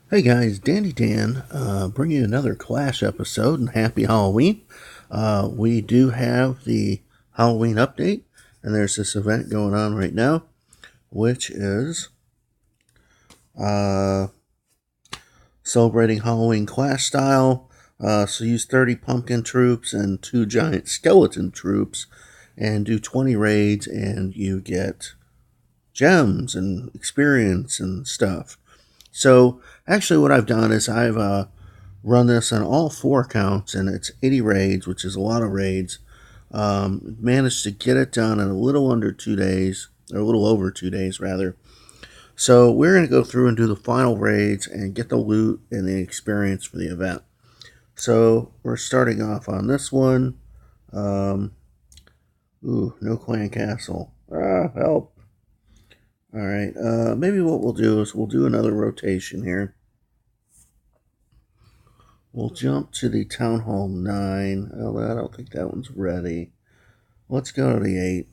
Hey guys, Dandy Dan, bringing you another Clash episode, and happy Halloween. We do have the Halloween update, and there's this event going on right now, which is uh, celebrating Halloween Clash style. So use 30 pumpkin troops and 2 giant skeleton troops, and do 20 raids, and you get gems and experience and stuff. So actually, what I've done is I've run this on all 4 accounts, and it's 80 raids, which is a lot of raids. Managed to get it done in a little under 2 days, or a little over 2 days, rather. So we're going to go through and do the final raids and get the loot and the experience for the event. So we're starting off on this one. Um, no clan castle. Help. All right. Maybe what we'll do is we'll do another rotation here. We'll jump to the Town Hall 9. Oh, I don't think that one's ready. Let's go to the 8.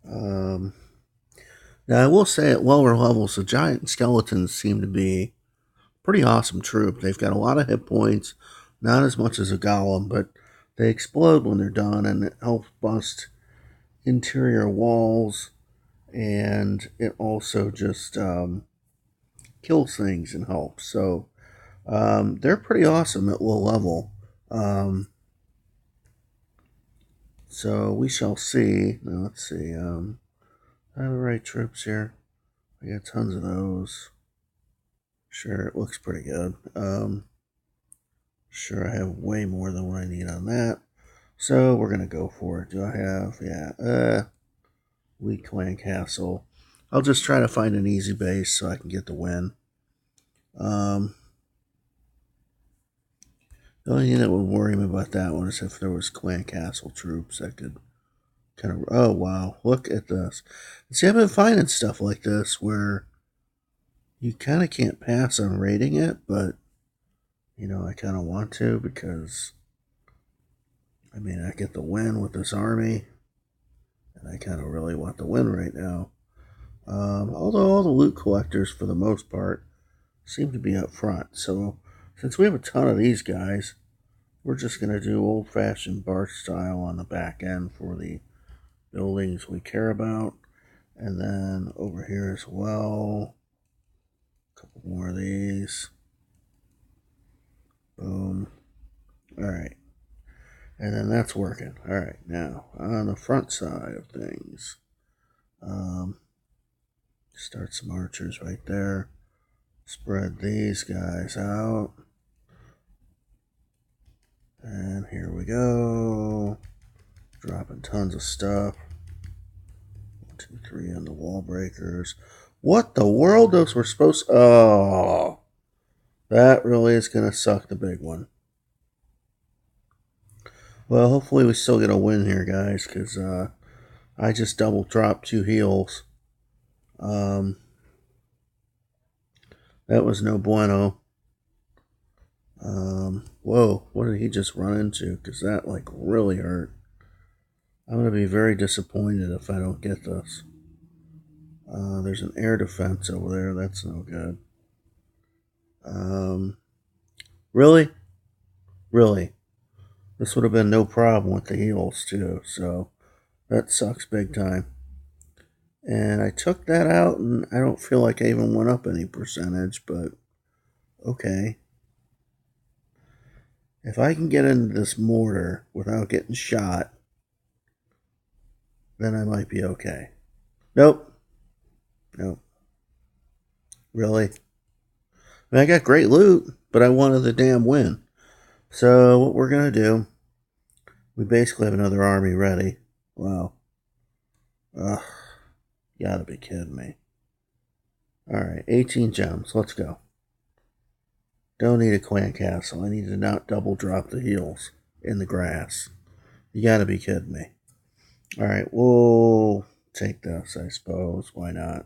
Um, Now, I will say at lower levels, the giant skeletons seem to be pretty awesome troop. They've got a lot of hit points, not as much as a golem, but they explode when they're done, and it helps bust interior walls, and it also just kills things and helps. So they're pretty awesome at low level. So we shall see. Now, let's see. I have the right troops here. I got tons of those. Sure, it looks pretty good. Sure, I have way more than what I need on that. So we're gonna go for it. Do I have? Yeah. Weak clan castle. I'll just try to find an easy base so I can get the win. Um, the only thing that would worry me about that one is if there was clan castle troops that could kind of. Oh wow! Look at this. See, I've been finding stuff like this where you kind of can't pass on rating it, but I kind of want to because I get the win with this army, and I kind of really want the win right now. Although all the loot collectors, for the most part, seem to be up front. So since we have a ton of these guys, we're just going to do old-fashioned bar style on the back end for the buildings we care about. And then over here as well, a couple more of these. Boom. All right. And then that's working. All right. Now, on the front side of things, start some archers right there. Spread these guys out. And here we go. Dropping tons of stuff. 1, 2, 3 on the wall breakers. What the world? Those were supposed. Oh, that really is going to suck the big one. Well, hopefully we still get a win here, guys, because I just double dropped 2 heals. That was no bueno. Whoa, what did he just run into? Because that, really hurt. I'm going to be very disappointed if I don't get this. There's an air defense over there. That's no good. Really? Really? This would have been no problem with the heals, too. So that sucks big time. And I took that out, and I don't feel like I even went up any percentage, but okay. If I can get into this mortar without getting shot, then I might be okay. Nope. Nope. Really? I got great loot, but I wanted the damn win. So what we're going to do, we basically have another army ready. Wow. Ugh. You gotta be kidding me. Alright, 18 gems. Let's go. Don't need a clan castle. I need to not double drop the heals in the grass. You gotta be kidding me. Alright, we'll take this, I suppose. Why not?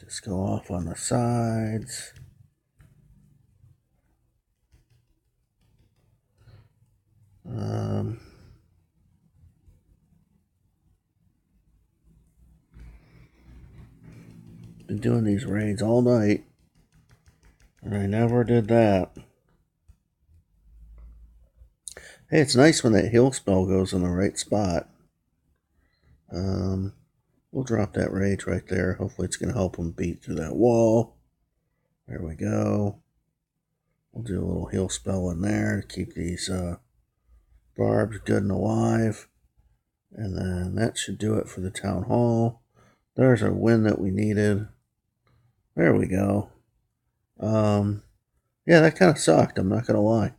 Just go off on the sides. Been doing these raids all night, and I never did that. Hey, it's nice when that heal spell goes in the right spot. We'll drop that rage right there. Hopefully it's going to help him beat through that wall. There we go. We'll do a little heal spell in there to keep these barbs good and alive. And then that should do it for the town hall. There's our win that we needed. There we go. Yeah, that kind of sucked. I'm not going to lie.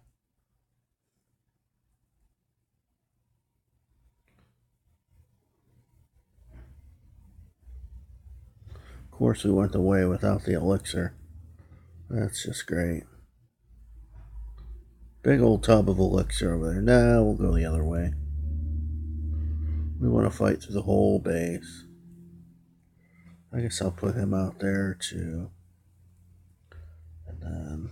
Of course, we went away without the elixir. That's just great. Big old tub of elixir over there. Now we'll go the other way. We want to fight through the whole base. I guess I'll put him out there too. And then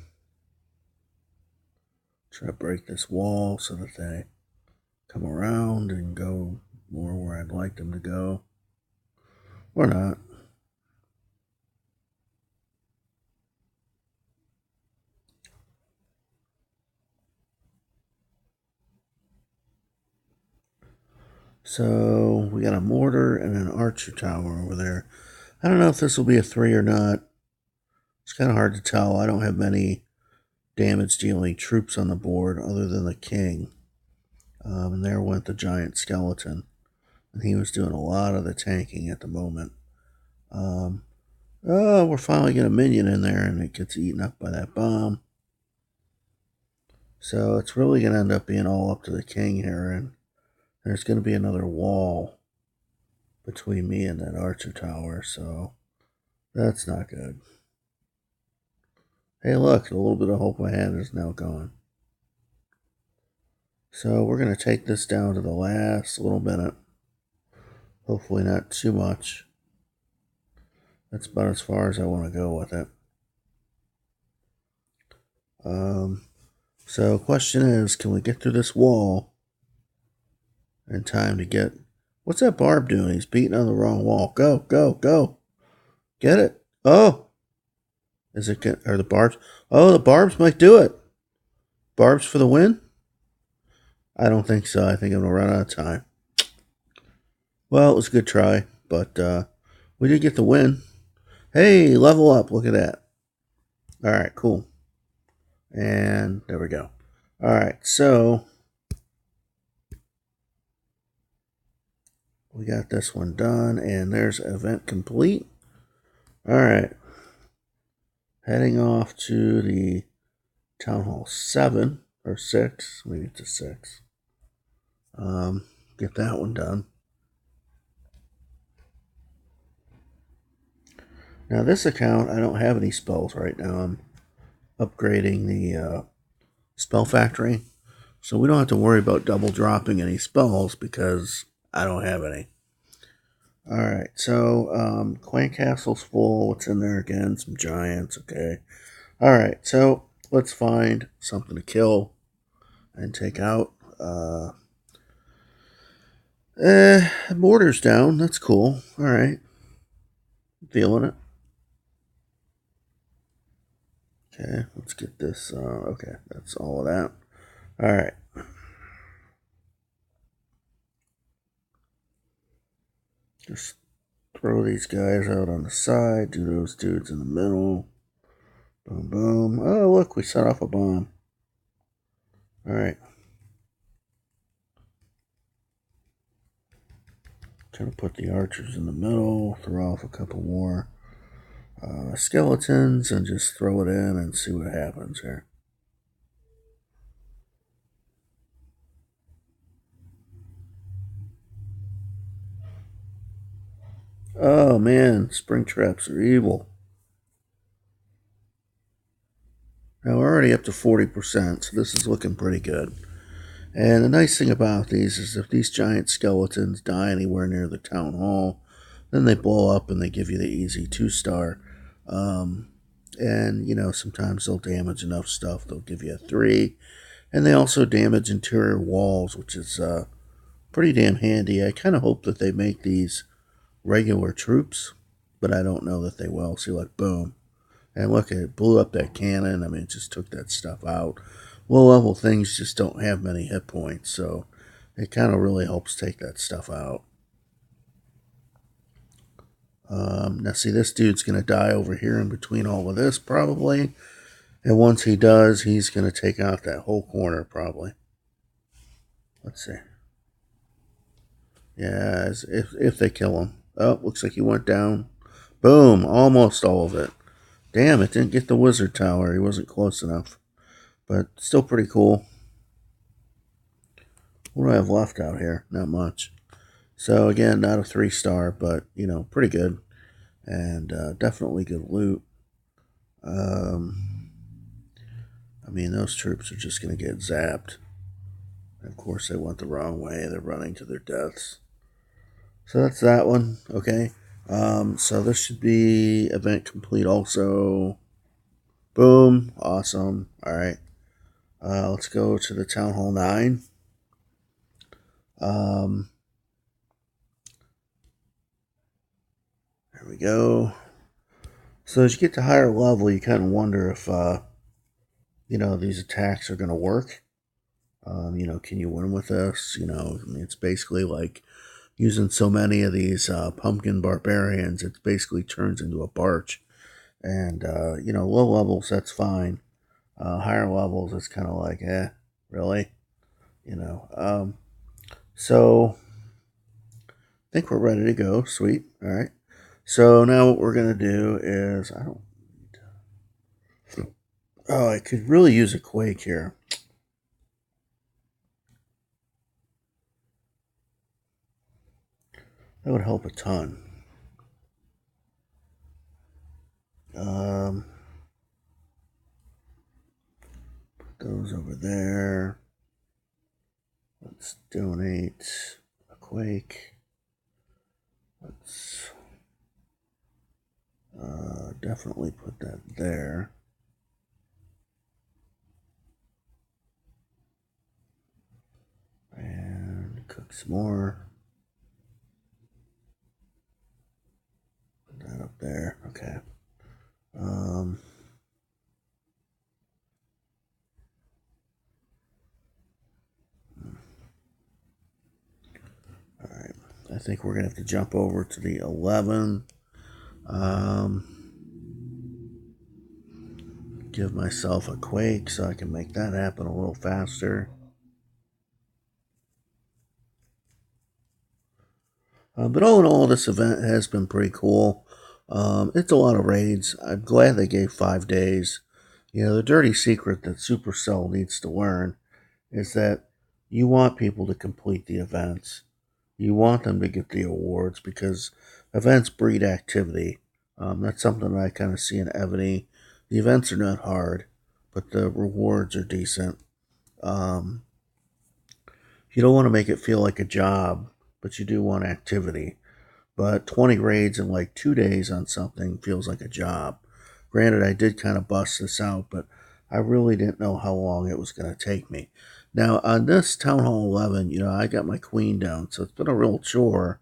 try to break this wall so that they come around and go more where I'd like them to go. Or not. So we got a mortar and an archer tower over there. I don't know if this will be a 3 or not. It's kind of hard to tell. I don't have many damage dealing troops on the board other than the king. And there went the giant skeleton. And he was doing a lot of the tanking at the moment. Oh, we're finally getting a minion in there and it gets eaten up by that bomb. So it's really going to end up being all up to the king here. And there's going to be another wall between me and that archer tower. So that's not good. Hey, look, a little bit of hope I had is now gone. So we're going to take this down to the last little minute. Hopefully not too much. That's about as far as I want to go with it. So question is, can we get through this wall in time to get... What's that barb doing? He's beating on the wrong wall. Go, go, go. Get it. Oh. Is it... Are the barbs... Oh, the barbs might do it. Barbs for the win? I don't think so. I think I'm going to run out of time. Well, it was a good try, but we did get the win. Hey, level up. Look at that. All right, cool. And there we go. All right, so we got this one done, and there's event complete. All right. Heading off to the Town Hall 7 or 6. Maybe it's a 6. Get that one done. Now this account, I don't have any spells right now. I'm upgrading the spell factory. So we don't have to worry about double dropping any spells because I don't have any. Alright, so Clan Castle's full. What's in there again? Some giants, okay. Alright, so let's find something to kill and take out. Mortar's down. That's cool. Alright. Feeling it. Okay, let's get this. Okay, that's all of that. Alright. Just throw these guys out on the side. Do those dudes in the middle. Boom, boom. Oh, look, we set off a bomb. Alright. Trying to put the archers in the middle. Throw off a couple more skeletons and just throw it in and see what happens here. Oh man, spring traps are evil. Now we're already up to 40%, so this is looking pretty good. And the nice thing about these is if these giant skeletons die anywhere near the town hall, then they blow up and they give you the easy 2-star. And, you know, sometimes they'll damage enough stuff. They'll give you a 3. And they also damage interior walls, which is pretty damn handy. I kind of hope that they make these regular troops but I don't know that they will. See, like, boom. And look, it blew up that cannon. I mean, it just took that stuff out. Low-level things just don't have many hit points, so it kind of really helps take that stuff out. Now, see, this dude's going to die over here in between all of this, probably. And once he does, he's going to take out that whole corner, probably. Let's see. Yeah, if they kill him. Oh, looks like he went down. Boom, almost all of it. Damn, it didn't get the wizard tower. He wasn't close enough. But still pretty cool. What do I have left out here? Not much. So again, not a 3-star, but pretty good. And definitely good loot. I mean, those troops are just going to get zapped. Of course, they went the wrong way. They're running to their deaths. So that's that one. Okay. So this should be event complete also. Boom. Awesome. All right. Let's go to the Town Hall 9. There we go. So as you get to higher level, you kind of wonder if, these attacks are going to work. Can you win with this? I mean, it's basically like using so many of these pumpkin barbarians, it basically turns into a barch. And, low levels, that's fine. Higher levels, it's kind of like, really? So I think we're ready to go. Sweet. All right. So now what we're going to do is, I could really use a quake here. That would help a ton. Put those over there. Let's donate a quake. Let's definitely put that there. And cook some more. Put that up there. Okay. Alright. I think we're going to have to jump over to the 11. Give myself a quake so I can make that happen a little faster. But all in all, this event has been pretty cool. It's a lot of raids. I'm glad they gave 5 days. The dirty secret that Supercell needs to learn is that you want people to complete the events. You want them to get the awards because events breed activity. That's something that I kind of see in Ebony. The events are not hard, but the rewards are decent. You don't want to make it feel like a job, but you do want activity. But 20 raids in like 2 days on something feels like a job. Granted, I did kind of bust this out, but I really didn't know how long it was going to take me. Now, on this Town Hall 11, I got my queen down, so it's been a real chore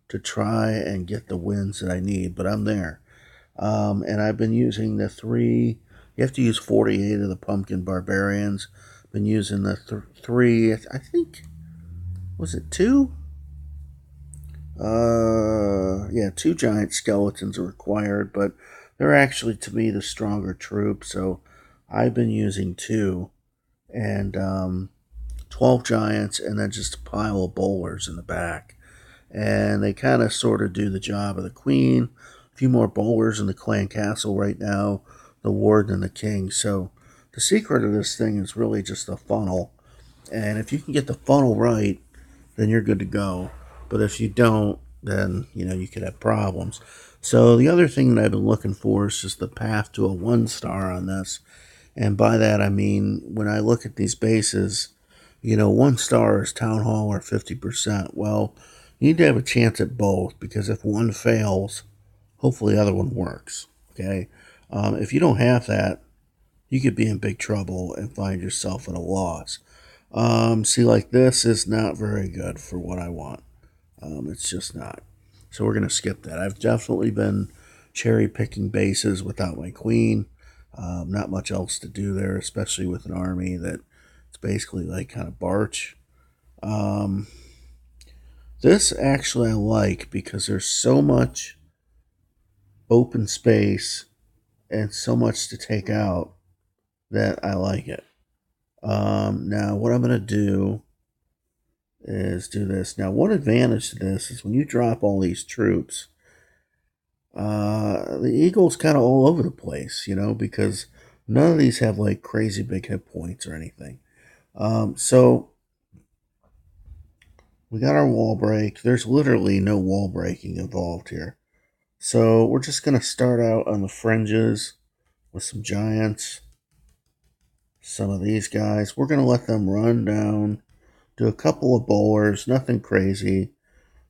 to try and get the wins that I need, but I'm there. And I've been using the 3, you have to use 48 of the pumpkin barbarians. Been using the 3, I think, was it 2? Yeah, 2 giant skeletons are required, but they're actually, to me, the stronger troop, so I've been using 2, and 12 giants, and then just a pile of bowlers in the back. And they kind of sort of do the job of the queen. A few more bowlers in the clan castle right now, the warden and the king. So the secret of this thing is really just the funnel. And if you can get the funnel right, then you're good to go. But if you don't, then, you could have problems. So the other thing that I've been looking for is just the path to a 1-star on this. And by that, I mean, when I look at these bases, 1 star is Town Hall or 50%. Well, you need to have a chance at both, because if one fails, hopefully the other one works. Okay? If you don't have that, you could be in big trouble and find yourself at a loss. See, like this is not very good for what I want. It's just not. So we're going to skip that. I've definitely been cherry picking bases without my queen. Not much else to do there, especially with an army that it's basically like kind of barch. Um, this actually I like because there's so much open space and so much to take out that I like it. Now, what I'm going to do is do this. Now, one advantage to this is when you drop all these troops, the eagle's kind of all over the place, because none of these have like crazy big hit points or anything. So we got our wall break. There's literally no wall breaking involved here. So we're just going to start out on the fringes with some giants. Some of these guys, we're going to let them run down, do a couple of bowlers, nothing crazy.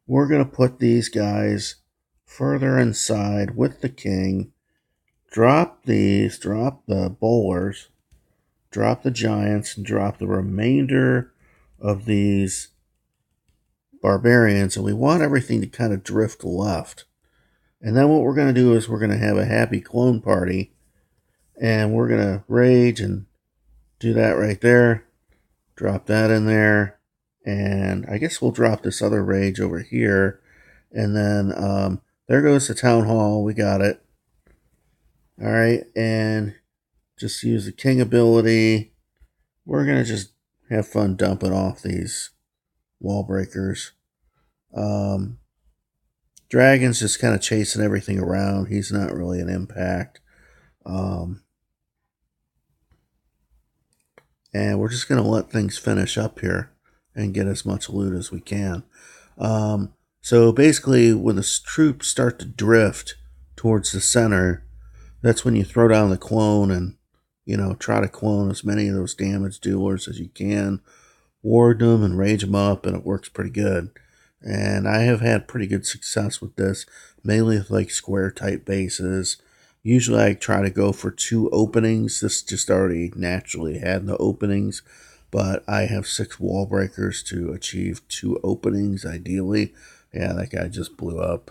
We're going to put these guys further inside with the king. Drop the bowlers, drop the giants, and drop the remainder of these barbarians. And we want everything to kind of drift left. And then what we're going to do is we're going to have a happy clone party. And we're going to rage and do that right there. Drop that in there. And I guess we'll drop this other rage over here. And then there goes the town hall. We got it. All right. And just use the king ability. We're going to just have fun dumping off these wall breakers. Dragon's just kind of chasing everything around. He's not really an impact. And we're just going to let things finish up here and get as much loot as we can. So basically, when the troops start to drift towards the center, that's when you throw down the clone and, try to clone as many of those damage dealers as you can, ward them and rage them up, and it works pretty good. And I have had pretty good success with this, mainly with like square type bases. Usually I try to go for 2 openings. This just already naturally had the openings, but I have 6 wall breakers to achieve 2 openings ideally. Yeah, that guy just blew up,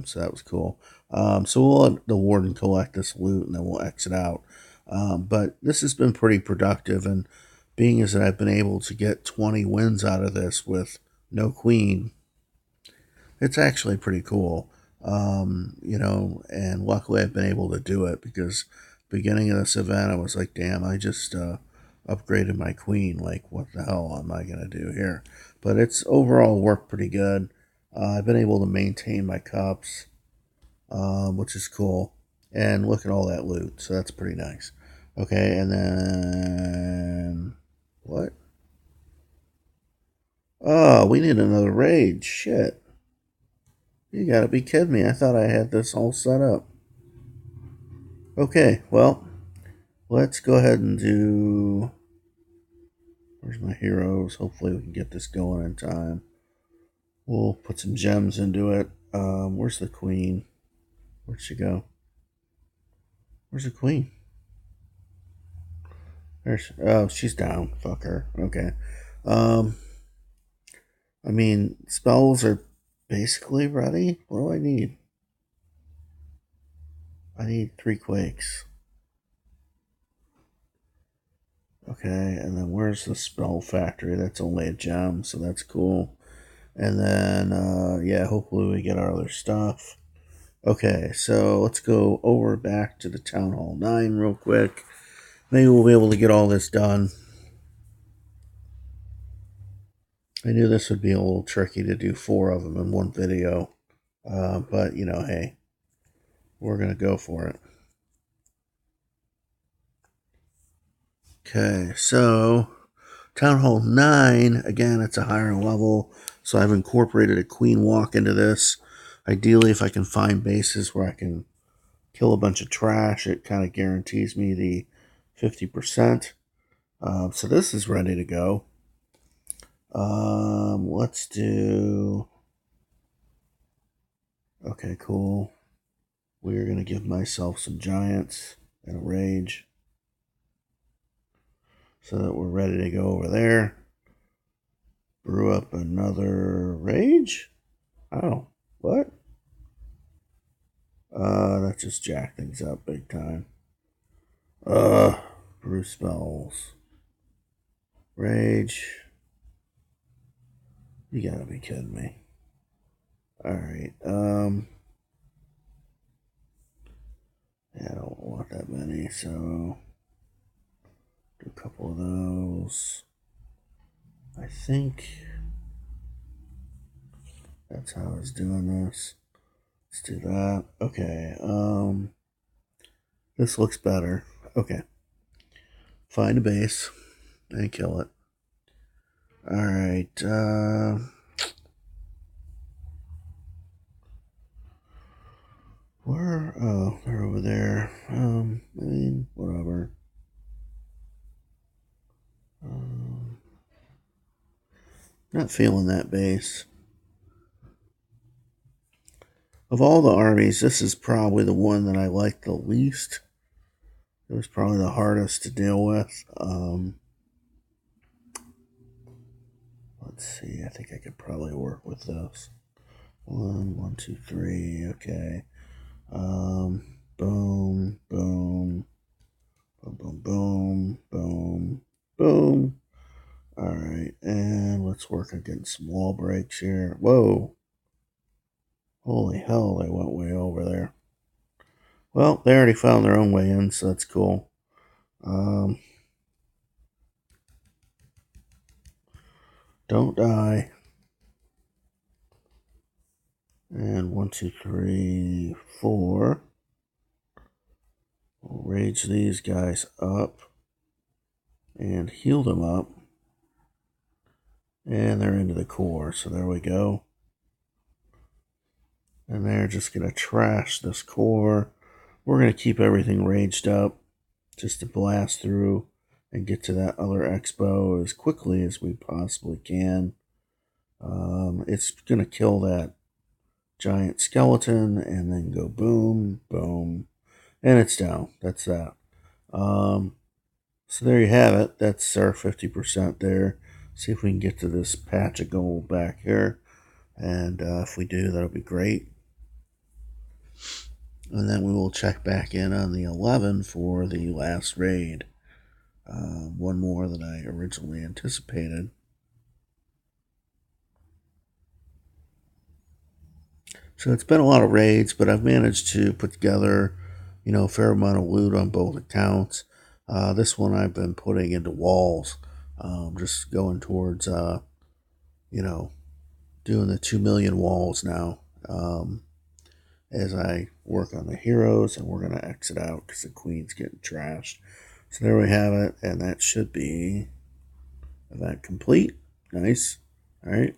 so that was cool. So we'll let the warden collect this loot and then we'll exit out. But this has been pretty productive, and being as that I've been able to get 20 wins out of this with no queen, it's actually pretty cool. And luckily I've been able to do it because beginning of this event I was like, damn, I just upgraded my queen. Like, what the hell am I going to do here? But it's overall worked pretty good. I've been able to maintain my cups, which is cool. And look at all that loot, so that's pretty nice. Okay, and then what? Oh, we need another raid. Shit. You gotta be kidding me. I thought I had this all set up. Okay, well, let's go ahead and do... Where's my heroes? Hopefully we can get this going in time. We'll put some gems into it. Where's the queen? Where'd she go? Where's the queen? Oh, she's down. Fuck her. Okay. I mean, spells are basically ready. What do I need? I need 3 quakes. Okay, and then where's the spell factory? That's only a gem, so that's cool. And then, yeah, hopefully we get our other stuff. Okay, so let's go over back to the Town Hall 9 real quick. Maybe we'll be able to get all this done. I knew this would be a little tricky to do 4 of them in one video. But, hey, we're going to go for it. Okay, so Town Hall 9, again, it's a higher level, so I've incorporated a queen walk into this. Ideally, if I can find bases where I can kill a bunch of trash, it kind of guarantees me the 50%. So this is ready to go. Let's do... Okay, cool. We're going to give myself some giants and a rage so that we're ready to go over there. Brew up another rage? Oh, what? That just jacked things up big time. Uh, Bruce spells. Rage. You gotta be kidding me. Alright, yeah, I don't want that many, so do a couple of those. I think that's how I was doing this. Let's do that. Okay, this looks better. Okay. Find a base and kill it. Alright, where? Oh, they're over there. I mean, whatever. Not feeling that base. Of all the armies, this is probably the one that I like the least. It was probably the hardest to deal with. Let's see. I think I could probably work with this. One, two, three. Okay. Boom, boom, boom, boom, boom, boom, boom. All right, and let's work on getting some wall breaks here. Whoa! Holy hell! They went way over there. Well, they already found their own way in, so that's cool. Don't die. And one, two, three, four. We'll rage these guys up and heal them up. And they're into the core, so there we go. And they're just going to trash this core. We're going to keep everything raged up just to blast through and get to that other expo as quickly as we possibly can. It's going to kill that giant skeleton and then go boom, boom, and it's down. That's that. So there you have it. That's our 50% there. See if we can get to this patch of gold back here. And if we do, that'll be great. And then we will check back in on the 11 for the last raid. One more than I originally anticipated. So it's been a lot of raids, but I've managed to put together, a fair amount of loot on both accounts. This one I've been putting into walls, just going towards, doing the 2 million walls now. As I work on the heroes, and we're going to exit out because the queen's getting trashed. So there we have it, and that should be event complete. Nice. All right.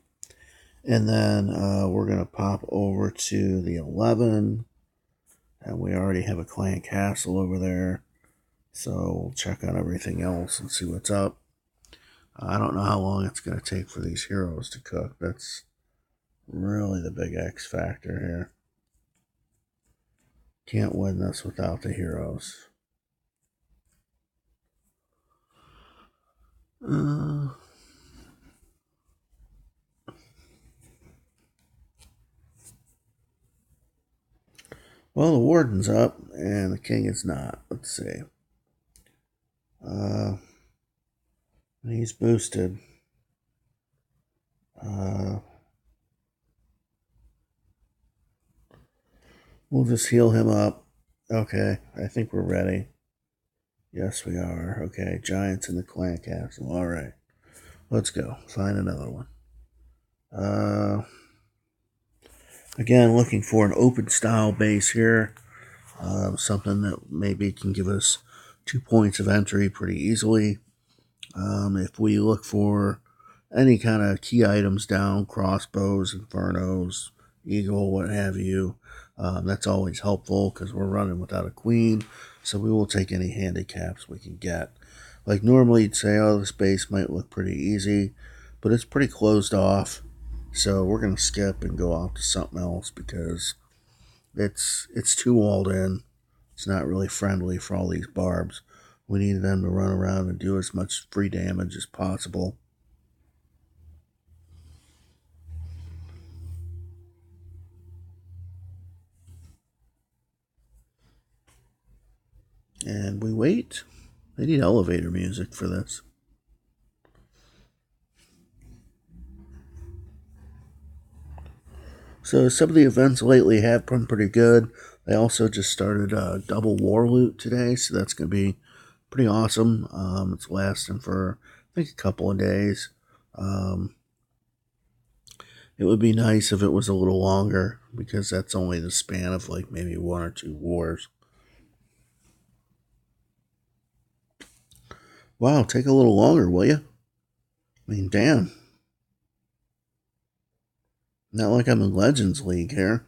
And then we're going to pop over to the 11, and we already have a clan castle over there. So we'll check on everything else and see what's up. I don't know how long it's going to take for these heroes to cook. That's really the big X factor here. Can't win this without the heroes. Well, the warden's up and the king is not. Let's see. He's boosted. We'll just heal him up. Okay, I think we're ready. Yes, we are. Okay, giants in the clan castle. All right, let's go. Find another one. Again, looking for an open style base here. Something that maybe can give us 2 points of entry pretty easily. If we look for any kind of key items down, crossbows, infernos, eagle, what have you, that's always helpful because we're running without a queen, so we will take any handicaps we can get. Like normally you'd say, oh, this base might look pretty easy, but it's pretty closed off, so we're going to skip and go off to something else because it's too walled in. It's not really friendly for all these barbs. We need them to run around and do as much free damage as possible. And we wait. They need elevator music for this. So some of the events lately have been pretty good. They also just started a double war loot today, so that's going to be pretty awesome. It's lasting for, I think, a couple of days. It would be nice if it was a little longer, because that's only the span of like maybe 1 or 2 wars. Wow, take a little longer, will you? I mean, damn. Not like I'm in Legends League here.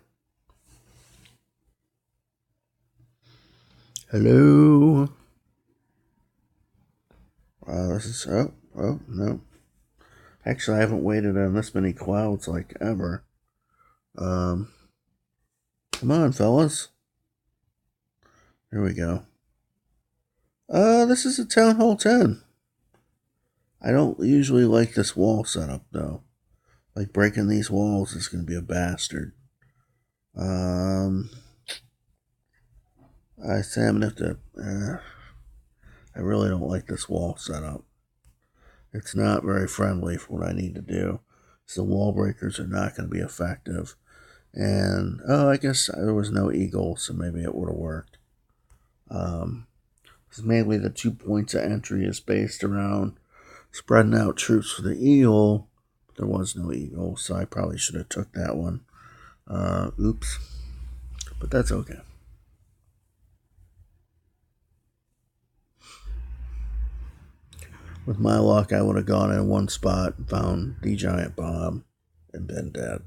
Hello? This is... Oh, no. Actually, I haven't waited on this many clouds like ever. Come on, fellas. Here we go. This is a Town Hall 10. I don't usually like this wall setup, though. Like, breaking these walls is going to be a bastard. I say I'm going to have to... I really don't like this wall setup. It's not very friendly for what I need to do. So the wall breakers are not going to be effective. And, I guess there was no eagle, so maybe it would have worked. Mainly the 2 points of entry is based around spreading out troops for the eagle. But there was no eagle, so I probably should have took that one. Oops. But that's okay. With my luck, I would have gone in one spot and found the giant bomb and been dead.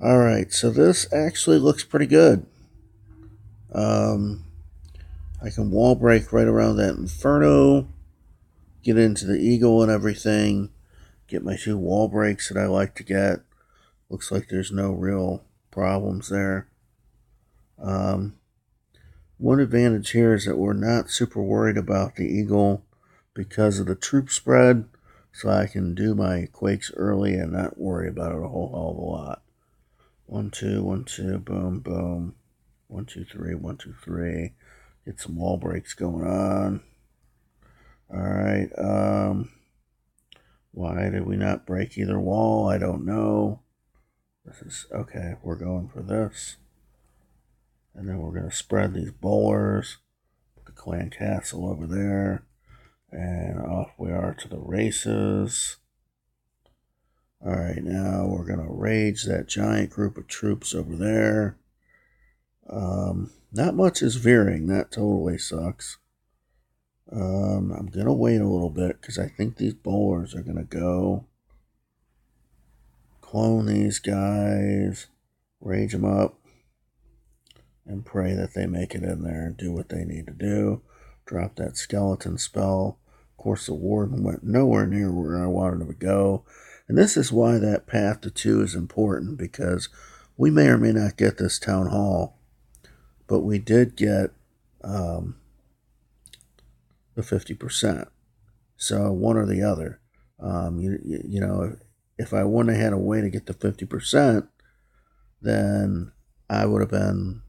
Alright, so this actually looks pretty good. I can wall break right around that inferno, get into the eagle and everything, get my 2 wall breaks that I like to get. Looks like there's no real problems there. One advantage here is that we're not super worried about the eagle because of the troop spread, so I can do my quakes early and not worry about it a whole hell of a lot. 1, 2, 1, 2, boom, boom. 1, 2, 3, 1, 2, 3. Get some wall breaks going on. Alright, why did we not break either wall? I don't know. This is, okay, we're going for this. And then we're going to spread these bowlers. Put the clan castle over there. And off we are to the races. Alright, now we're going to rage that giant group of troops over there. Not much is veering. That totally sucks. I'm going to wait a little bit because I think these bowlers are going to go. Clone these guys. Rage them up. And pray that they make it in there and do what they need to do. Drop that skeleton spell. Of course, the warden went nowhere near where I wanted him to go. And this is why that path to 2 is important, because we may or may not get this town hall, but we did get the 50%. So one or the other. You know, if I wouldn't have had a way to get the 50%, then I would have been,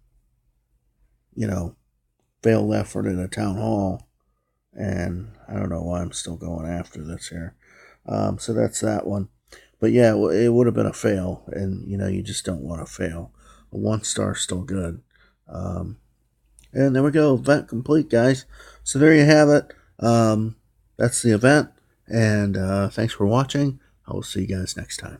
failed effort in a town hall. And I don't know why I'm still going after this here. So that's that one. But yeah, it would have been a fail. And, you just don't want to fail. A 1 star is still good. And there we go. Event complete, guys. So there you have it. That's the event. And thanks for watching. I will see you guys next time.